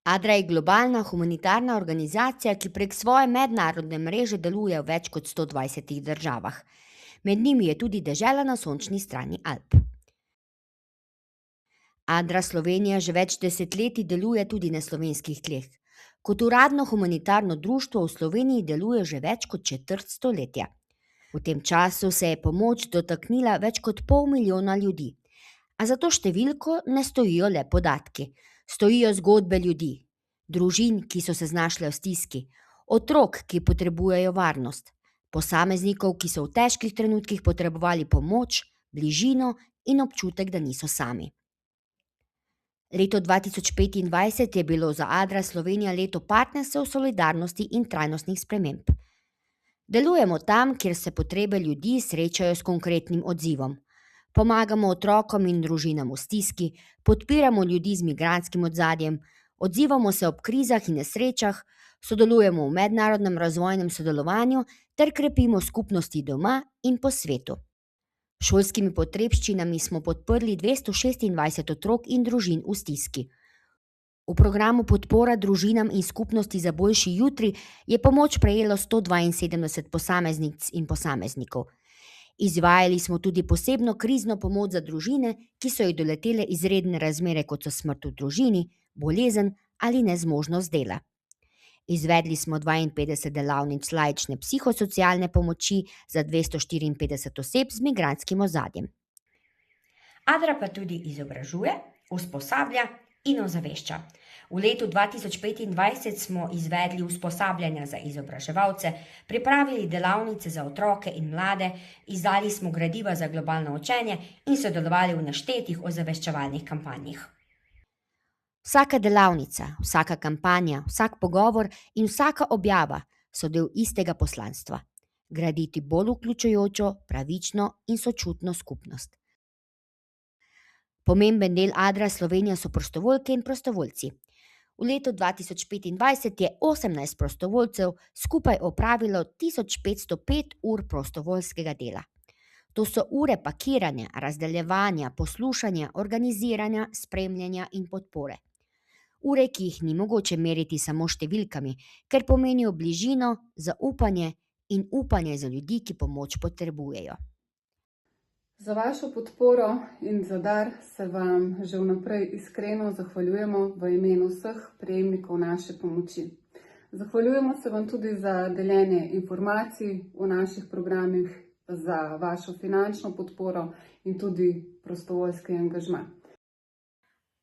ADRA je globalna humanitarna organizacija, ki prek svoje mednarodne mreže deluje v več kot 120 državah. Med njimi je tudi dežela na sončni strani Alp. ADRA Slovenija že več desetletij deluje tudi na slovenskih tleh. Kot uradno humanitarno društvo v Sloveniji deluje že več kot četrt stoletja. V tem času se je pomoč dotaknila več kot 500 000 ljudi. A za to številko ne stojijo le podatki. Stojijo zgodbe ljudi, družin, ki so se znašle v stiski, otrok, ki potrebujejo varnost, posameznikov, ki so v težkih trenutkih potrebovali pomoč, bližino in občutek, da niso sami. Leto 2025 je bilo za ADRA Slovenija leto partnerstev, solidarnosti in trajnostnih sprememb. Delujemo tam, kjer se potrebe ljudi srečajo s konkretnim odzivom. Pomagamo otrokom in družinam v stiski, podpiramo ljudi z migrantskim ozadjem, odzivamo se ob krizah in nesrečah, sodelujemo v mednarodnem razvojnem sodelovanju ter krepimo skupnosti doma in po svetu. S šolskimi potrebščinami smo podprli 226 otrok in družin v stiski. V programu Podpora družinam in skupnosti za boljši jutri je pomoč prejelo 172 posameznic in posameznikov. Izvajali smo tudi posebno krizno pomoč za družine, ki so jih doletele izredne razmere, kot so smrt v družini, bolezen ali nezmožnost dela. Izvedli smo 52 delavnic laične psihosocialne pomoči za 254 oseb z migrantskim ozadjem. ADRA pa tudi izobražuje, usposablja in ozavešča. V letu 2025 smo izvedli usposabljanja za izobraževalce, pripravili delavnice za otroke in mlade, izdali smo gradiva za globalno učenje in sodelovali v naštetih ozaveščevalnih kampanjah. Vsaka delavnica, vsaka kampanja, vsak pogovor in vsaka objava so del istega poslanstva: graditi bolj vključujočo, pravično in sočutno skupnost. Pomemben del ADRA Slovenija so prostovoljke in prostovoljci. V letu 2025 je 18 prostovoljcev skupaj opravilo 1505 ur prostovoljskega dela. To so ure pakiranja, razdeljevanja, poslušanja, organiziranja, spremljanja in podpore. Ure, ki jih ni mogoče meriti samo številkami, ker pomenijo bližino, zaupanje in upanje za ljudi, ki pomoč potrebujejo. Za vašo podporo in za dar se vam že vnaprej iskreno zahvaljujemo v imenu vseh prejemnikov naše pomoči. Zahvaljujemo se vam tudi za deljenje informacij v naših programih, za vašo finančno podporo in tudi prostovoljski angažma.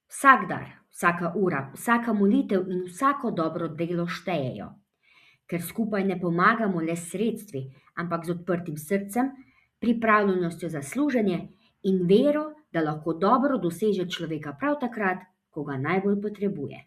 Vsak dar, vsaka ura, vsaka molitev in vsako dobro delo štejejo. Ker skupaj ne pomagamo le s sredstvi, ampak z odprtim srcem, pripravljenostjo za služenje in vero, da lahko dobro doseže človeka prav takrat, ko ga najbolj potrebuje.